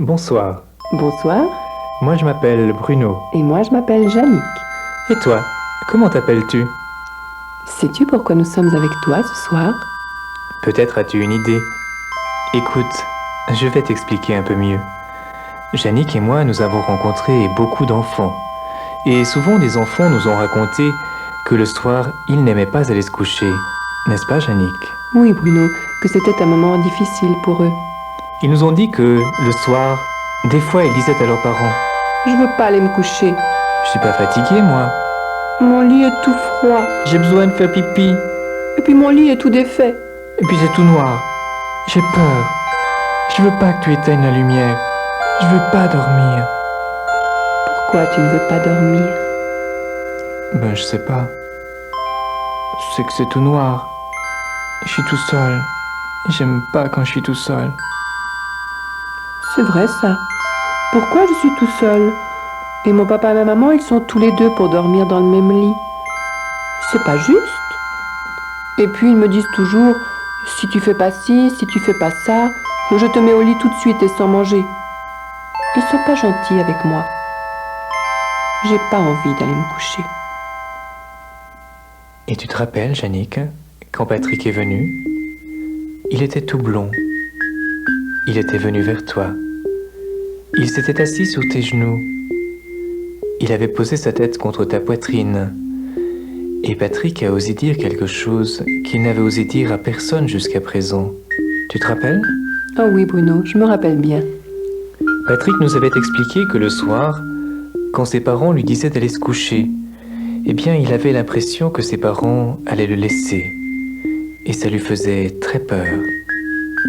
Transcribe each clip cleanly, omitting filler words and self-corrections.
Bonsoir, Bonsoir, moi je m'appelle Bruno. et moi je m'appelle Jannick. Et toi, comment t'appelles-tu? Sais-tu pourquoi nous sommes avec toi ce soir? Peut-être as-tu une idée. Écoute, je vais t'expliquer un peu mieux. Jannick et moi, nous avons rencontré beaucoup d'enfants. Et souvent, des enfants nous ont raconté que le soir, ils n'aimaient pas aller se coucher. N'est-ce pas, Jannick? Oui, Bruno, que c'était un moment difficile pour eux. Ils nous ont dit que, le soir, des fois, ils disaient à leurs parents, Je veux pas aller me coucher. « Je suis pas fatigué, moi. Mon lit est tout froid. J'ai besoin de faire pipi. Et puis mon lit est tout défait. Et puis c'est tout noir. J'ai peur. Je veux pas que tu éteignes la lumière. Je veux pas dormir. » Pourquoi tu ne veux pas dormir? Ben, je sais pas. C'est que c'est tout noir. Je suis tout seul. J'aime pas quand je suis tout seul. C'est vrai ça. Pourquoi je suis tout seul? Et mon papa et ma maman, ils sont tous les deux pour dormir dans le même lit. C'est pas juste. Et puis ils me disent toujours, si tu fais pas ci, si tu fais pas ça, je te mets au lit tout de suite et sans manger. Ils sont pas gentils avec moi. J'ai pas envie d'aller me coucher. Et tu te rappelles, Jannick, quand Patrick est venu? Il était tout blond. Il était venu vers toi. Il s'était assis sur tes genoux. Il avait posé sa tête contre ta poitrine. Et Patrick a osé dire quelque chose qu'il n'avait osé dire à personne jusqu'à présent. Tu te rappelles? Oh oui, Bruno, je me rappelle bien. Patrick nous avait expliqué que le soir, quand ses parents lui disaient d'aller se coucher, eh bien, il avait l'impression que ses parents allaient le laisser. Et ça lui faisait très peur.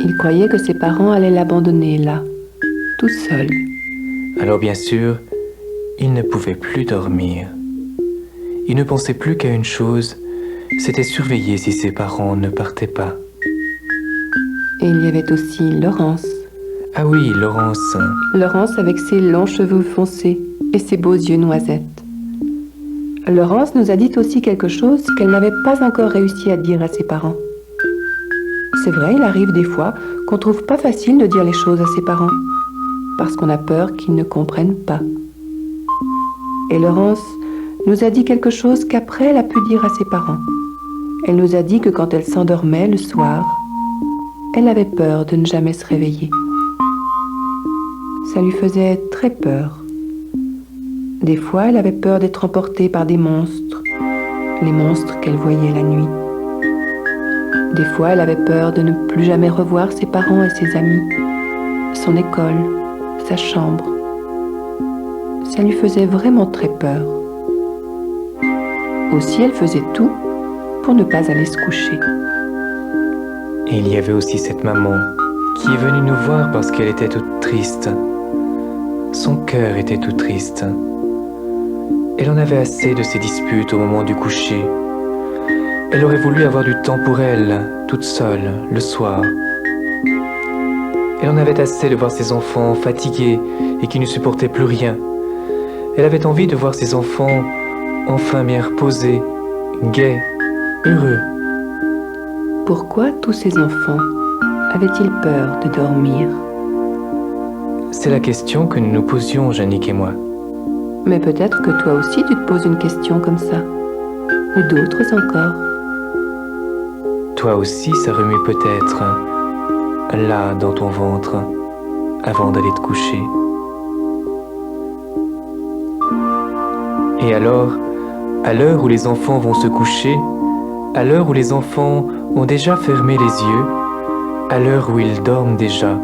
Il croyait que ses parents allaient l'abandonner là, tout seul. Alors bien sûr, il ne pouvait plus dormir. Il ne pensait plus qu'à une chose, c'était surveiller si ses parents ne partaient pas. Et il y avait aussi Laurence. Ah oui, Laurence. Laurence avec ses longs cheveux foncés et ses beaux yeux noisettes. Laurence nous a dit aussi quelque chose qu'elle n'avait pas encore réussi à dire à ses parents. C'est vrai, il arrive des fois qu'on trouve pas facile de dire les choses à ses parents, parce qu'on a peur qu'ils ne comprennent pas. Et Laurence nous a dit quelque chose qu'après elle a pu dire à ses parents. Elle nous a dit que quand elle s'endormait le soir, elle avait peur de ne jamais se réveiller. Ça lui faisait très peur. Des fois, elle avait peur d'être emportée par des monstres, les monstres qu'elle voyait la nuit. Des fois, elle avait peur de ne plus jamais revoir ses parents et ses amis, son école, sa chambre. Ça lui faisait vraiment très peur. Aussi, elle faisait tout pour ne pas aller se coucher. Et il y avait aussi cette maman qui est venue nous voir parce qu'elle était toute triste. Son cœur était tout triste. Elle en avait assez de ces disputes au moment du coucher. Elle aurait voulu avoir du temps pour elle, toute seule, le soir. Elle en avait assez de voir ses enfants fatigués et qui ne supportaient plus rien. Elle avait envie de voir ses enfants enfin bien reposés, gais, heureux. Pourquoi tous ces enfants avaient-ils peur de dormir? C'est la question que nous nous posions, Jannick et moi. Mais peut-être que toi aussi tu te poses une question comme ça. Ou d'autres encore. Toi aussi, ça remue peut-être, là, dans ton ventre, avant d'aller te coucher. Et alors, à l'heure où les enfants vont se coucher, à l'heure où les enfants ont déjà fermé les yeux, à l'heure où ils dorment déjà,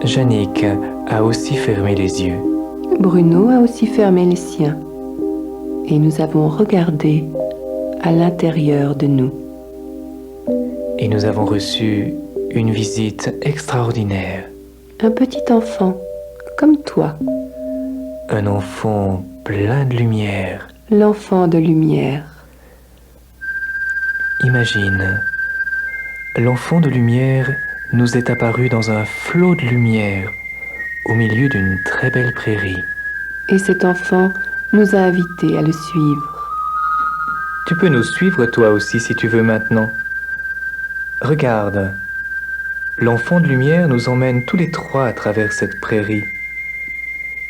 Jannick a aussi fermé les yeux. Bruno a aussi fermé les siens. Et nous avons regardé à l'intérieur de nous. Et nous avons reçu une visite extraordinaire. Un petit enfant, comme toi, Un enfant plein de lumière. l'enfant de lumière. Imagine, l'enfant de lumière nous est apparu dans un flot de lumière au milieu d'une très belle prairie. Et cet enfant nous a invités à le suivre. Tu peux nous suivre toi aussi si tu veux maintenant. Regarde, L'enfant de lumière nous emmène tous les trois à travers cette prairie.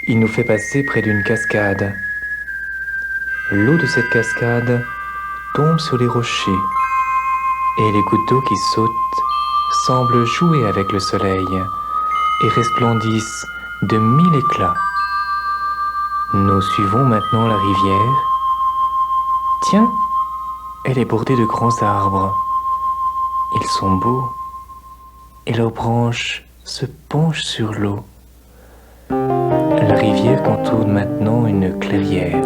Il nous fait passer près d'une cascade. L'eau de cette cascade tombe sur les rochers et les gouttes d'eau qui sautent semblent jouer avec le soleil et resplendissent de 1000 éclats. Nous suivons maintenant la rivière. Tiens, elle est bordée de grands arbres. Ils sont beaux et leurs branches se penchent sur l'eau. La rivière contourne maintenant une clairière.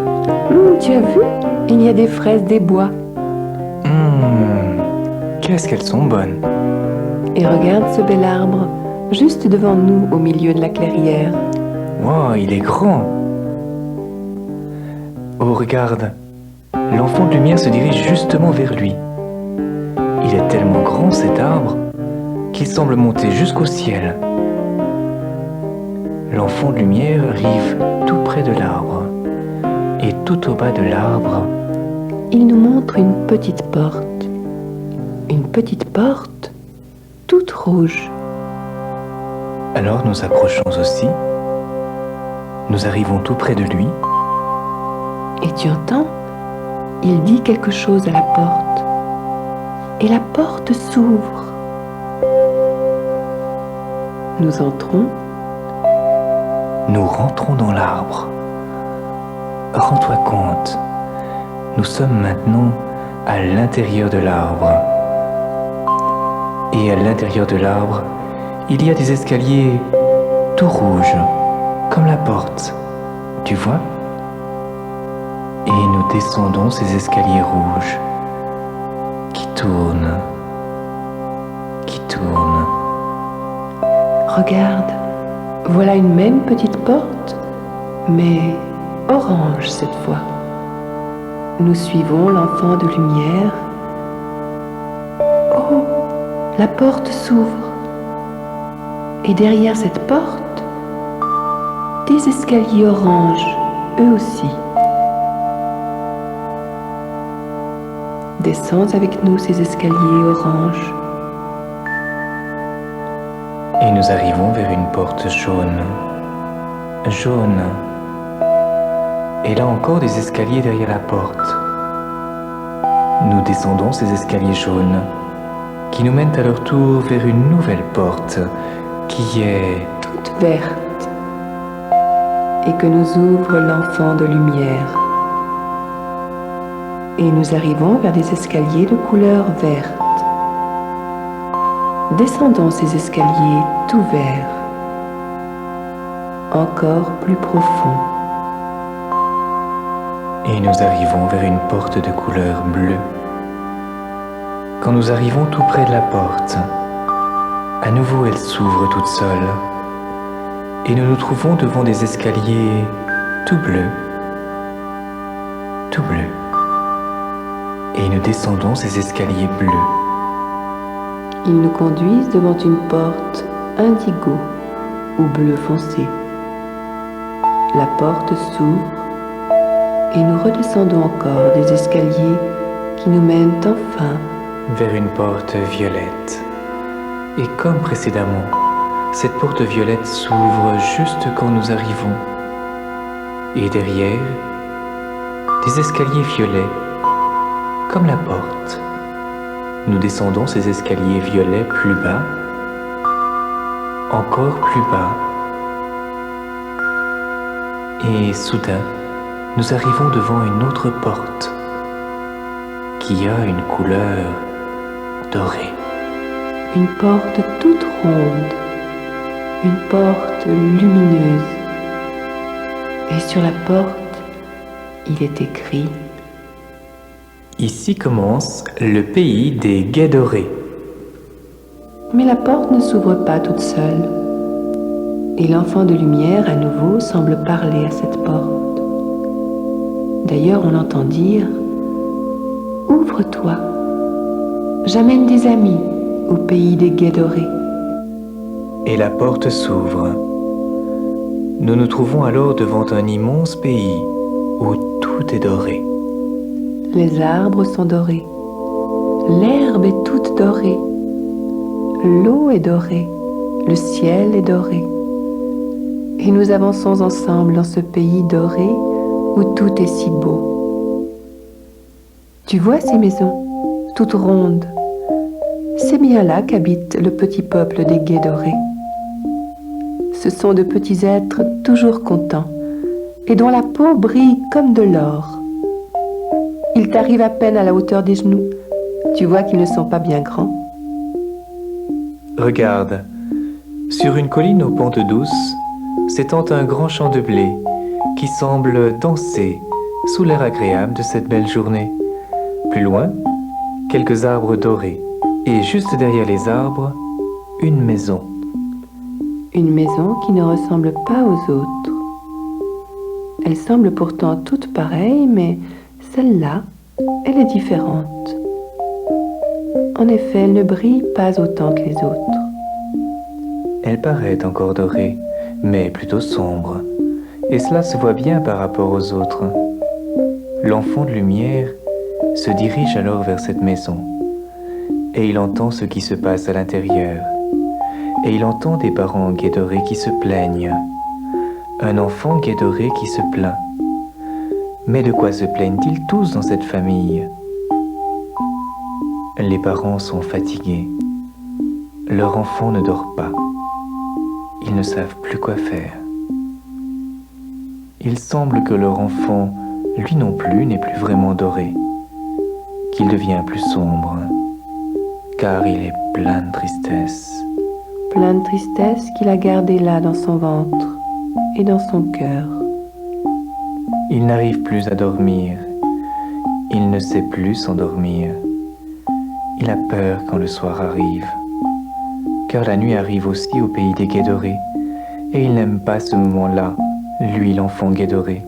Tu as vu? Il y a des fraises des bois. Qu'est-ce qu'elles sont bonnes! Et regarde ce bel arbre, juste devant nous, au milieu de la clairière. Wow, il est grand! Oh, regarde! L'enfant de lumière se dirige justement vers lui. Il est tellement grand, cet arbre, qu'il semble monter jusqu'au ciel. L'enfant de lumière arrive tout près de l'arbre. Et tout au bas de l'arbre, Il nous montre une petite porte. Une petite porte toute rouge. alors nous approchons aussi. Nous arrivons tout près de lui. Et tu entends? Il dit quelque chose à la porte. Et la porte s'ouvre. Nous entrons. Nous rentrons dans l'arbre. Rends-toi compte, nous sommes maintenant à l'intérieur de l'arbre. Et à l'intérieur de l'arbre, il y a des escaliers tout rouges, comme la porte, tu vois? Et nous descendons ces escaliers rouges qui tournent, qui tournent. Regarde, voilà une même petite porte, mais orange cette fois. Nous suivons l'enfant de lumière. Oh, la porte s'ouvre. Et derrière cette porte, des escaliers oranges, eux aussi. Descends avec nous ces escaliers oranges. Et nous arrivons vers une porte jaune. Jaune. Et là encore des escaliers derrière la porte. Nous descendons ces escaliers jaunes qui nous mènent à leur tour vers une nouvelle porte qui est toute verte et que nous ouvre l'enfant de lumière. Et nous arrivons vers des escaliers de couleur verte. Descendons ces escaliers tout verts, encore plus profonds. Et nous arrivons vers une porte de couleur bleue. Quand nous arrivons tout près de la porte, à nouveau elle s'ouvre toute seule. Et nous nous trouvons devant des escaliers tout bleus. Tout bleus. Et nous descendons ces escaliers bleus. Ils nous conduisent devant une porte indigo ou bleu foncé. La porte s'ouvre et nous redescendons encore des escaliers qui nous mènent enfin vers une porte violette. Et comme précédemment, cette porte violette s'ouvre juste quand nous arrivons. Et derrière, des escaliers violets, comme la porte. Nous descendons ces escaliers violets plus bas, encore plus bas. Et soudain, nous arrivons devant une autre porte qui a une couleur dorée. Une porte toute ronde, une porte lumineuse. Et sur la porte, il est écrit: Ici commence le pays des Guets dorés. Mais la porte ne s'ouvre pas toute seule. Et l'enfant de lumière, à nouveau, semble parler à cette porte. D'ailleurs, on l'entend dire: Ouvre-toi, j'amène des amis au pays des Guets dorés. Et la porte s'ouvre. Nous nous trouvons alors devant un immense pays où tout est doré. Les arbres sont dorés, l'herbe est toute dorée, L'eau est dorée, le ciel est doré. Et nous avançons ensemble dans ce pays doré où tout est si beau. Tu vois ces maisons, toutes rondes. C'est bien là qu'habite le petit peuple des gués dorés. Ce sont de petits êtres toujours contents et dont la peau brille comme de l'or. Ils t'arrivent à peine à la hauteur des genoux. Tu vois qu'ils ne sont pas bien grands. Regarde, sur une colline aux pentes douces, s'étend un grand champ de blé qui semble danser sous l'air agréable de cette belle journée. Plus loin, quelques arbres dorés et juste derrière les arbres, une maison. Une maison qui ne ressemble pas aux autres. Elle semble pourtant toute pareille, mais celle-là, elle est différente. En effet, elle ne brille pas autant que les autres. Elle paraît encore dorée, mais plutôt sombre, et cela se voit bien par rapport aux autres. L'enfant de lumière se dirige alors vers cette maison, et il entend ce qui se passe à l'intérieur, et il entend des parents guédorés qui se plaignent, un enfant guédoré qui se plaint. Mais de quoi se plaignent-ils tous dans cette famille? Les parents sont fatigués. Leur enfant ne dort pas. Ils ne savent plus quoi faire. Il semble que leur enfant, lui non plus, n'est plus vraiment doré, qu'il devient plus sombre, car il est plein de tristesse. Plein de tristesse qu'il a gardée là dans son ventre et dans son cœur. Il n'arrive plus à dormir. Il ne sait plus s'endormir. Il a peur quand le soir arrive, car la nuit arrive aussi au pays des guédorés, et il n'aime pas ce moment-là, lui l'enfant guédoré.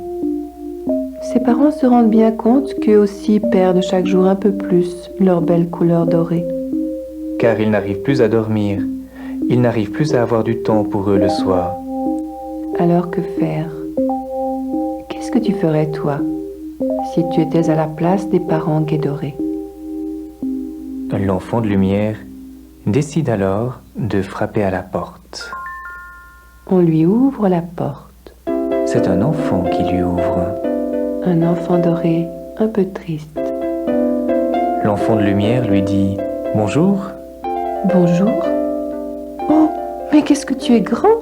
Ses parents se rendent bien compte qu'eux aussi perdent chaque jour un peu plus leur belle couleur dorée. Car ils n'arrivent plus à dormir, ils n'arrivent plus à avoir du temps pour eux le soir. Alors que faire? Qu'est-ce que tu ferais, toi, si tu étais à la place des parents guédorés? L'enfant de lumière décide alors de frapper à la porte. On lui ouvre la porte. C'est un enfant qui lui ouvre. Un enfant doré, un peu triste. L'enfant de lumière lui dit « Bonjour ». Bonjour. Oh, mais qu'est-ce que tu es grand!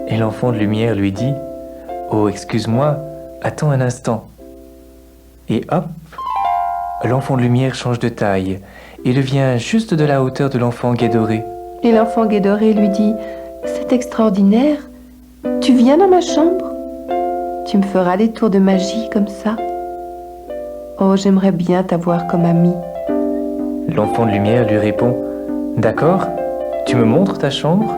Et l'enfant de lumière lui dit « Oh, excuse-moi, attends un instant ». Et hop, l'enfant de lumière change de taille et devient juste de la hauteur de l'enfant guédoré. Et l'enfant guédoré lui dit « C'est extraordinaire, tu viens dans ma chambre? Tu me feras des tours de magie comme ça? Oh, j'aimerais bien t'avoir comme ami. » L'enfant de lumière lui répond « D'accord, tu me montres ta chambre ?»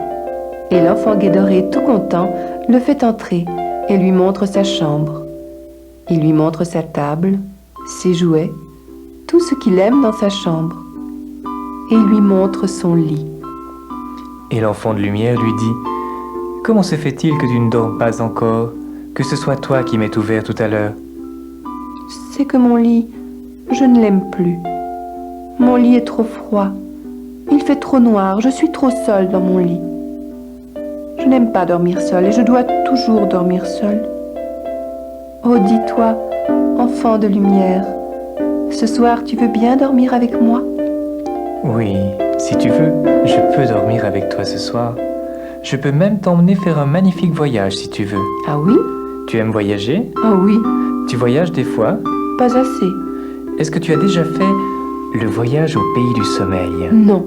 Et l'enfant guédoré, tout content, le fait entrer et lui montre sa chambre. Il lui montre sa table, ses jouets, tout ce qu'il aime dans sa chambre. Et il lui montre son lit. Et l'enfant de lumière lui dit « Comment se fait-il que tu ne dors pas encore, que ce soit toi qui m'aies ouvert tout à l'heure ?» C'est que mon lit, je ne l'aime plus. Mon lit est trop froid. Il fait trop noir, je suis trop seule dans mon lit. Je n'aime pas dormir seule et je dois toujours dormir seule. Oh, dis-toi, enfant de lumière, ce soir tu veux bien dormir avec moi? Oui, si tu veux, je peux dormir avec toi ce soir. Je peux même t'emmener faire un magnifique voyage si tu veux. Ah oui? Tu aimes voyager? Ah oui, Tu voyages des fois? pas assez. Est-ce que tu as déjà fait le voyage au pays du sommeil? Non.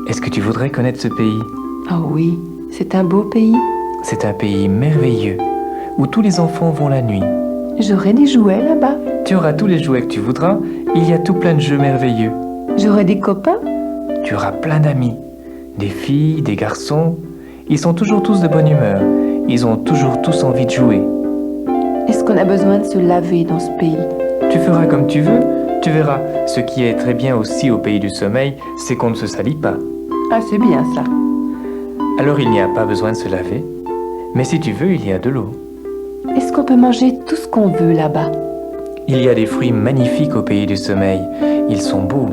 Est-ce que tu voudrais connaître ce pays? Ah oui, c'est un beau pays. C'est un pays merveilleux, où tous les enfants vont la nuit. J'aurai des jouets là-bas. Tu auras tous les jouets que tu voudras, il y a tout plein de jeux merveilleux. J'aurai des copains. Tu auras plein d'amis, des filles, des garçons. Ils sont toujours tous de bonne humeur, ils ont toujours tous envie de jouer. Est-ce qu'on a besoin de se laver dans ce pays? Tu feras comme tu veux, tu verras. Ce qui est très bien aussi au pays du sommeil, c'est qu'on ne se salit pas. Ah, c'est bien ça. Alors il n'y a pas besoin de se laver, mais si tu veux, il y a de l'eau. Est-ce qu'on peut manger tout ce qu'on veut là-bas? Il y a des fruits magnifiques au pays du sommeil, ils sont beaux.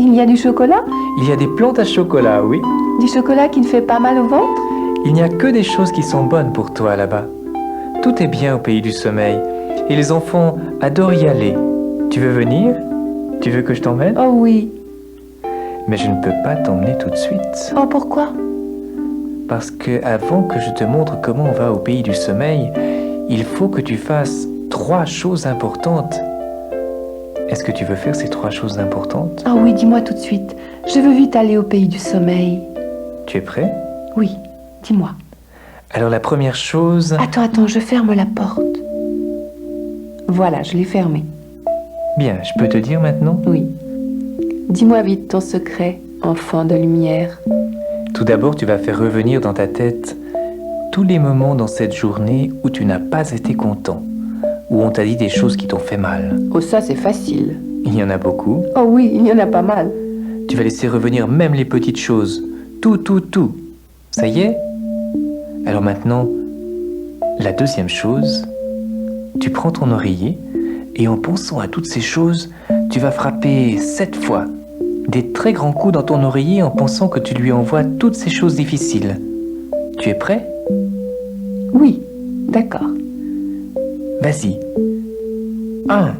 Il y a du chocolat? Il y a des plantes à chocolat, oui. Du chocolat qui ne fait pas mal au ventre? Il n'y a que des choses qui sont bonnes pour toi là-bas. Tout est bien au pays du sommeil. Et les enfants adorent y aller. Tu veux venir? Tu veux que je t'emmène? Oh oui. Mais je ne peux pas t'emmener tout de suite. Oh, pourquoi? Parce que avant que je te montre comment on va au pays du sommeil, il faut que tu fasses 3 choses importantes. Est-ce que tu veux faire ces 3 choses importantes? Oh oui, dis-moi tout de suite. Je veux vite aller au pays du sommeil. Tu es prêt? Oui, dis-moi. Alors la première chose... Attends, je ferme la porte. Voilà, je l'ai fermée. Bien, je peux te dire maintenant? Oui. Dis-moi vite ton secret, enfant de lumière. Tout d'abord, tu vas faire revenir dans ta tête tous les moments dans cette journée où tu n'as pas été content, où on t'a dit des choses qui t'ont fait mal. Oh, ça c'est facile. Il y en a beaucoup. Oh oui, il y en a pas mal. Tu vas laisser revenir même les petites choses. Tout. Ça y est? Alors maintenant, la deuxième chose, tu prends ton oreiller et en pensant à toutes ces choses, tu vas frapper 7 fois des très grands coups dans ton oreiller en pensant que tu lui envoies toutes ces choses difficiles. Tu es prêt? Oui, d'accord. Vas-y. 1,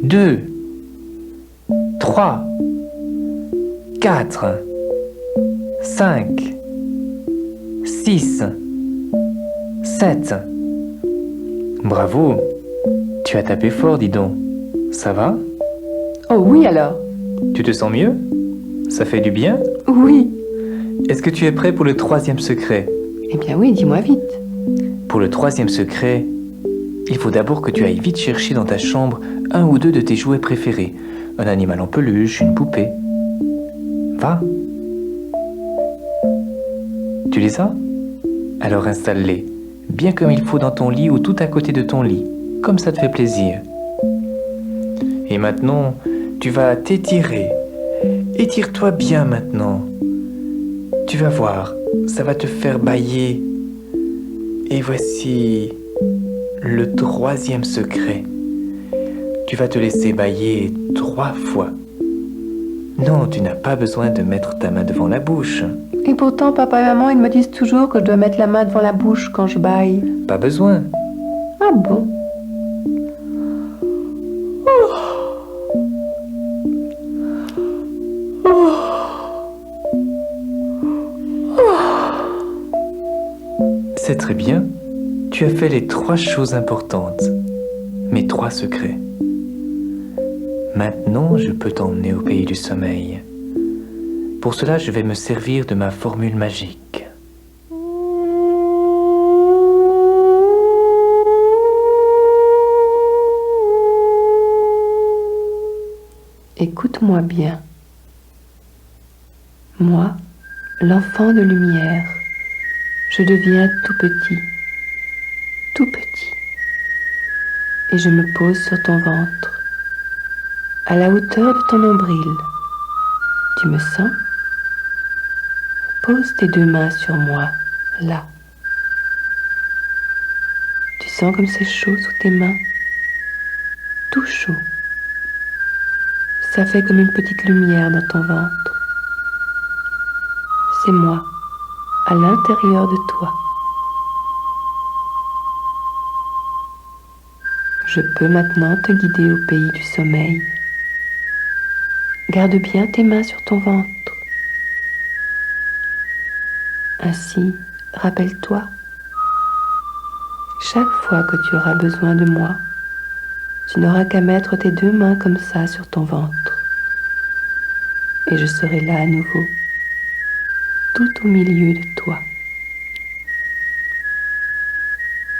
2, 3, 4, 5, 6, 7. Bravo. Tu as tapé fort, dis donc. Ça va? Oh oui alors. Tu te sens mieux? Ça fait du bien? Oui. Est-ce que tu es prêt pour le 3e secret? Eh bien oui, dis-moi vite. Pour le 3e secret, il faut d'abord que tu ailles vite chercher dans ta chambre 1 ou 2 de tes jouets préférés. Un animal en peluche, une poupée. Va. Tu les as? Alors installe-les, bien comme il faut dans ton lit ou tout à côté de ton lit, comme ça te fait plaisir. Et maintenant, tu vas t'étirer. Étire-toi bien maintenant. Tu vas voir, ça va te faire bâiller. Et voici le 3e secret. Tu vas te laisser bâiller 3 fois. Non, tu n'as pas besoin de mettre ta main devant la bouche. Et pourtant, papa et maman, ils me disent toujours que je dois mettre la main devant la bouche quand je bâille. Pas besoin. Ah bon? C'est très bien. Tu as fait les 3 choses importantes. Mes 3 secrets. Maintenant, je peux t'emmener au pays du sommeil. Pour cela, je vais me servir de ma formule magique. Écoute-moi bien. Moi, l'enfant de lumière, je deviens tout petit. Et je me pose sur ton ventre, à la hauteur de ton nombril. Tu me sens? Pose tes 2 mains sur moi, là. Tu sens comme c'est chaud sous tes mains? Tout chaud. Ça fait comme une petite lumière dans ton ventre. C'est moi, à l'intérieur de toi. Je peux maintenant te guider au pays du sommeil. Garde bien tes mains sur ton ventre. Ainsi, rappelle-toi, chaque fois que tu auras besoin de moi, tu n'auras qu'à mettre tes 2 mains comme ça sur ton ventre. Et je serai là à nouveau, tout au milieu de toi.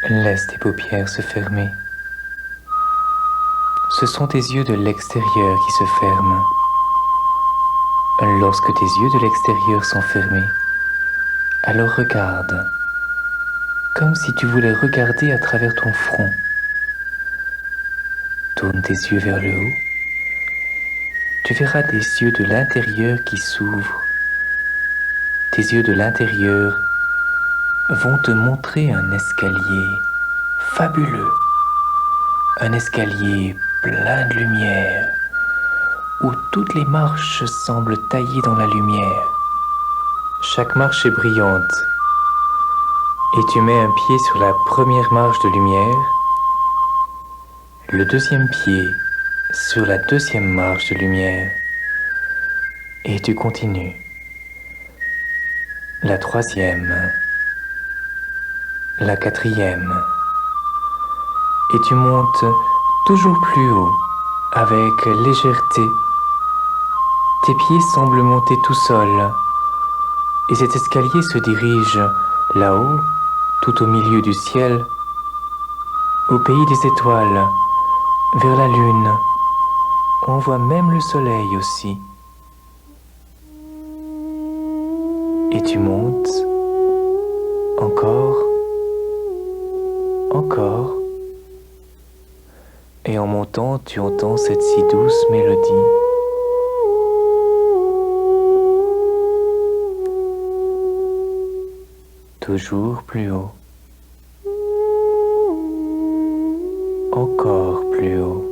Laisse tes paupières se fermer. Ce sont tes yeux de l'extérieur qui se ferment. Lorsque tes yeux de l'extérieur sont fermés, alors regarde, comme si tu voulais regarder à travers ton front. Tourne tes yeux vers le haut. Tu verras des yeux de l'intérieur qui s'ouvrent. Tes yeux de l'intérieur vont te montrer un escalier fabuleux, un escalier plein de lumière, où toutes les marches semblent taillées dans la lumière. Chaque marche est brillante, et tu mets un pied sur la première marche de lumière, le deuxième pied sur la deuxième marche de lumière, et tu continues. La troisième, la quatrième, et tu montes toujours plus haut avec légèreté. Tes pieds semblent monter tout seuls, et cet escalier se dirige là-haut, tout au milieu du ciel, au pays des étoiles, vers la lune. On voit même le soleil aussi. Et tu montes, encore, encore, et en montant, tu entends cette si douce mélodie. Toujours plus haut, encore plus haut.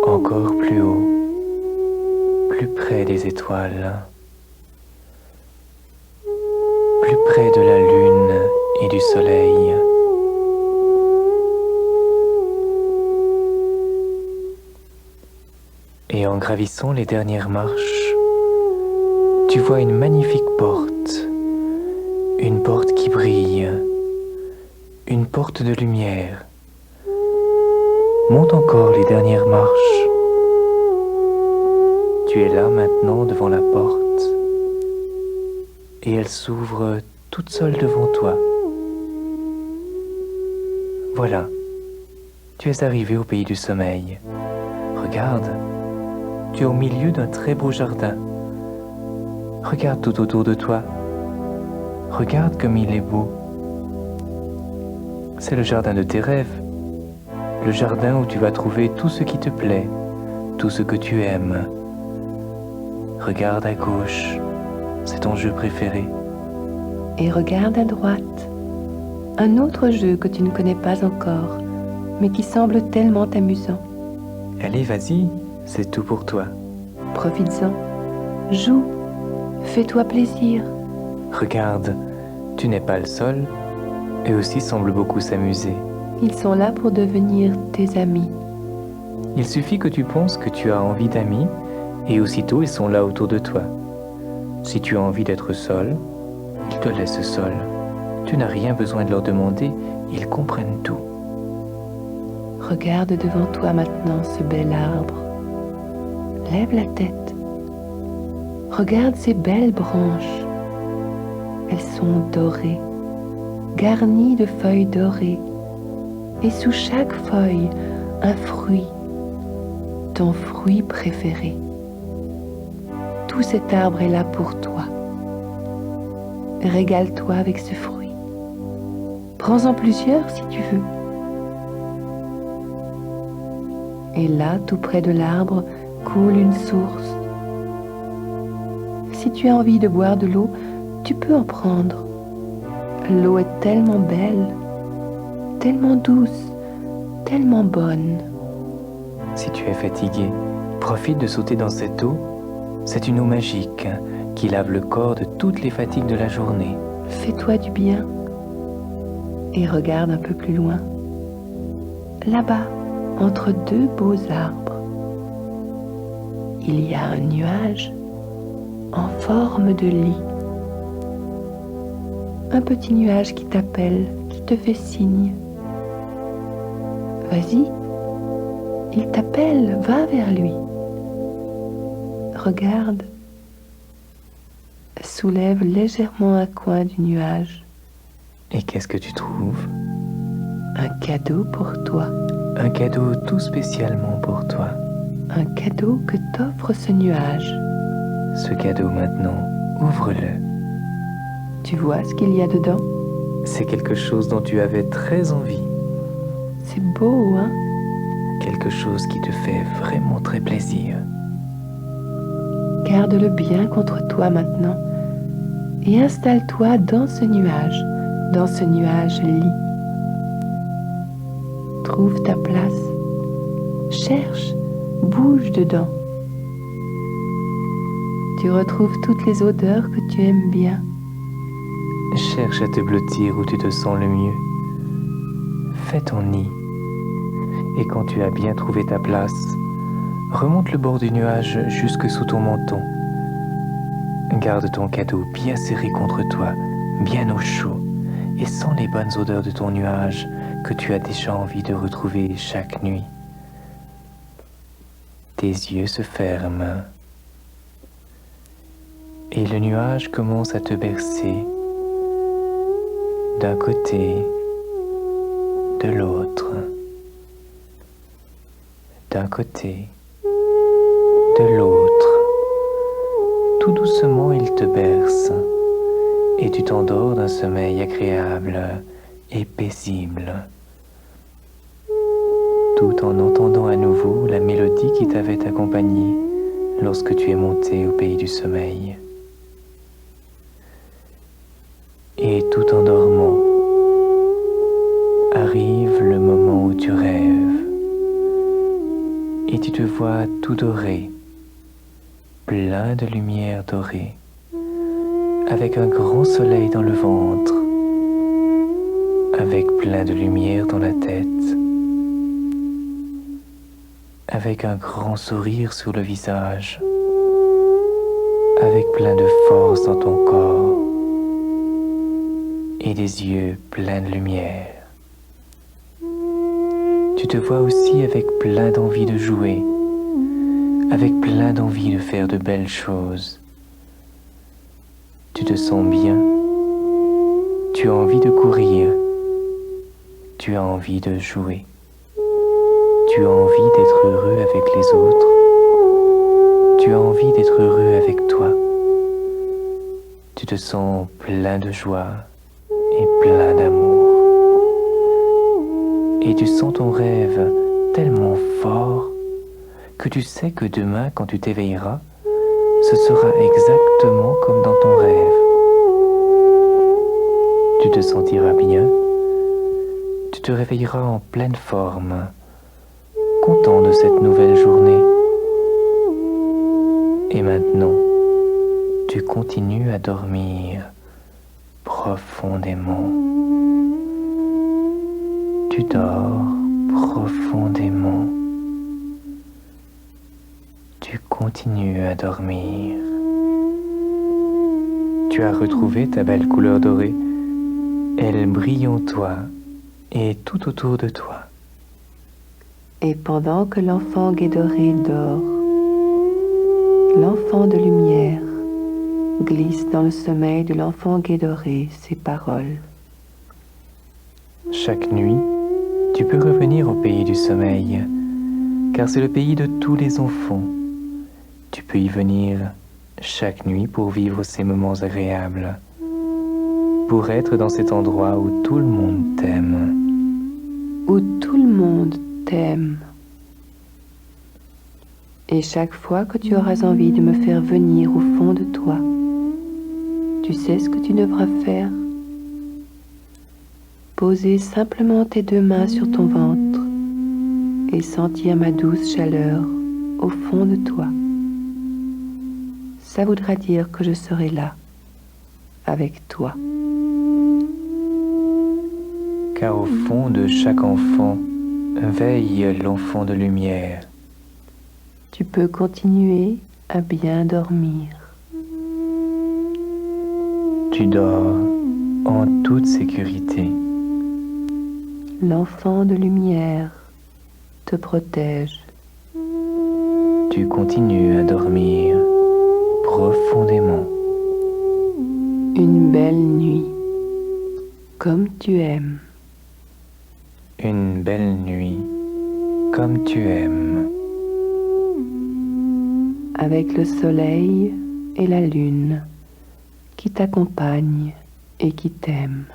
Encore plus haut, plus près des étoiles, plus près de la lune et du soleil. Et en gravissant les dernières marches, tu vois une magnifique porte, une porte qui brille, une porte de lumière. Monte encore les dernières marches. Tu es là maintenant devant la porte et elle s'ouvre toute seule devant toi. Voilà, tu es arrivé au pays du sommeil. Regarde, tu es au milieu d'un très beau jardin. Regarde tout autour de toi. Regarde comme il est beau. C'est le jardin de tes rêves. Le jardin où tu vas trouver tout ce qui te plaît, tout ce que tu aimes. Regarde à gauche, c'est ton jeu préféré. Et regarde à droite, un autre jeu que tu ne connais pas encore, mais qui semble tellement amusant. Allez, vas-y, c'est tout pour toi. Profites-en, joue, fais-toi plaisir. Regarde, tu n'es pas le seul, eux aussi semblent beaucoup s'amuser. Ils sont là pour devenir tes amis. Il suffit que tu penses que tu as envie d'amis, et aussitôt ils sont là autour de toi. Si tu as envie d'être seul, ils te laissent seul. Tu n'as rien besoin de leur demander, ils comprennent tout. Regarde devant toi maintenant ce bel arbre. Lève la tête. Regarde ces belles branches. Elles sont dorées, garnies de feuilles dorées. Et sous chaque feuille, un fruit, ton fruit préféré. Tout cet arbre est là pour toi. Régale-toi avec ce fruit. Prends-en plusieurs si tu veux. Et là, tout près de l'arbre, coule une source. Si tu as envie de boire de l'eau, tu peux en prendre. L'eau est tellement belle, tellement douce, tellement bonne. Si tu es fatigué, profite de sauter dans cette eau. C'est une eau magique qui lave le corps de toutes les fatigues de la journée. Fais-toi du bien et regarde un peu plus loin. Là-bas, entre deux beaux arbres, il y a un nuage en forme de lit. Un petit nuage qui t'appelle, qui te fait signe. Vas-y, il t'appelle, va vers lui. Regarde, soulève légèrement un coin du nuage. Et qu'est-ce que tu trouves? Un cadeau pour toi. Un cadeau tout spécialement pour toi. Un cadeau que t'offre ce nuage. Ce cadeau maintenant, ouvre-le. Tu vois ce qu'il y a dedans? C'est quelque chose dont tu avais très envie. C'est beau, hein? Quelque chose qui te fait vraiment très plaisir. Garde-le bien contre toi maintenant et installe-toi dans ce nuage lit. Trouve ta place. Cherche, bouge dedans. Tu retrouves toutes les odeurs que tu aimes bien. Cherche à te blottir où tu te sens le mieux. Fais ton nid. Et quand tu as bien trouvé ta place, remonte le bord du nuage jusque sous ton menton. Garde ton cadeau bien serré contre toi, bien au chaud, et sens les bonnes odeurs de ton nuage que tu as déjà envie de retrouver chaque nuit. Tes yeux se ferment et le nuage commence à te bercer d'un côté, de l'autre, d'un côté, de l'autre. Tout doucement, il te berce et tu t'endors d'un sommeil agréable et paisible, tout en entendant à nouveau la mélodie qui t'avait accompagné lorsque tu es monté au pays du sommeil. Et tout en dormant, arrive le moment où tu rêves et tu te vois tout doré, plein de lumière dorée, avec un grand soleil dans le ventre, avec plein de lumière dans la tête, avec un grand sourire sur le visage, avec plein de force dans ton corps et des yeux pleins de lumière. Tu te vois aussi avec plein d'envie de jouer, avec plein d'envie de faire de belles choses. Tu te sens bien, tu as envie de courir, tu as envie de jouer, tu as envie d'être heureux avec les autres, tu as envie d'être heureux avec toi. Tu te sens plein de joie et plein d'amour. Et tu sens ton rêve tellement fort que tu sais que demain, quand tu t'éveilleras, ce sera exactement comme dans ton rêve. Tu te sentiras bien, tu te réveilleras en pleine forme, content de cette nouvelle journée. Et maintenant, tu continues à dormir profondément. Tu dors profondément. Tu continues à dormir. Tu as retrouvé ta belle couleur dorée. Elle brille en toi et tout autour de toi. Et pendant que l'enfant gai doré dort, l'enfant de lumière glisse dans le sommeil de l'enfant gai doré ses paroles. Chaque nuit, tu peux revenir au pays du sommeil, car c'est le pays de tous les enfants. Tu peux y venir chaque nuit pour vivre ces moments agréables, pour être dans cet endroit où tout le monde t'aime. Où tout le monde t'aime. Et chaque fois que tu auras envie de me faire venir au fond de toi, tu sais ce que tu devras faire? Poser simplement tes deux mains sur ton ventre et sentir ma douce chaleur au fond de toi. Ça voudra dire que je serai là, avec toi. Car au fond de chaque enfant veille l'enfant de lumière. Tu peux continuer à bien dormir. Tu dors en toute sécurité. L'enfant de lumière te protège. Tu continues à dormir profondément. Une belle nuit, comme tu aimes. Une belle nuit, comme tu aimes. Avec le soleil et la lune qui t'accompagnent et qui t'aiment.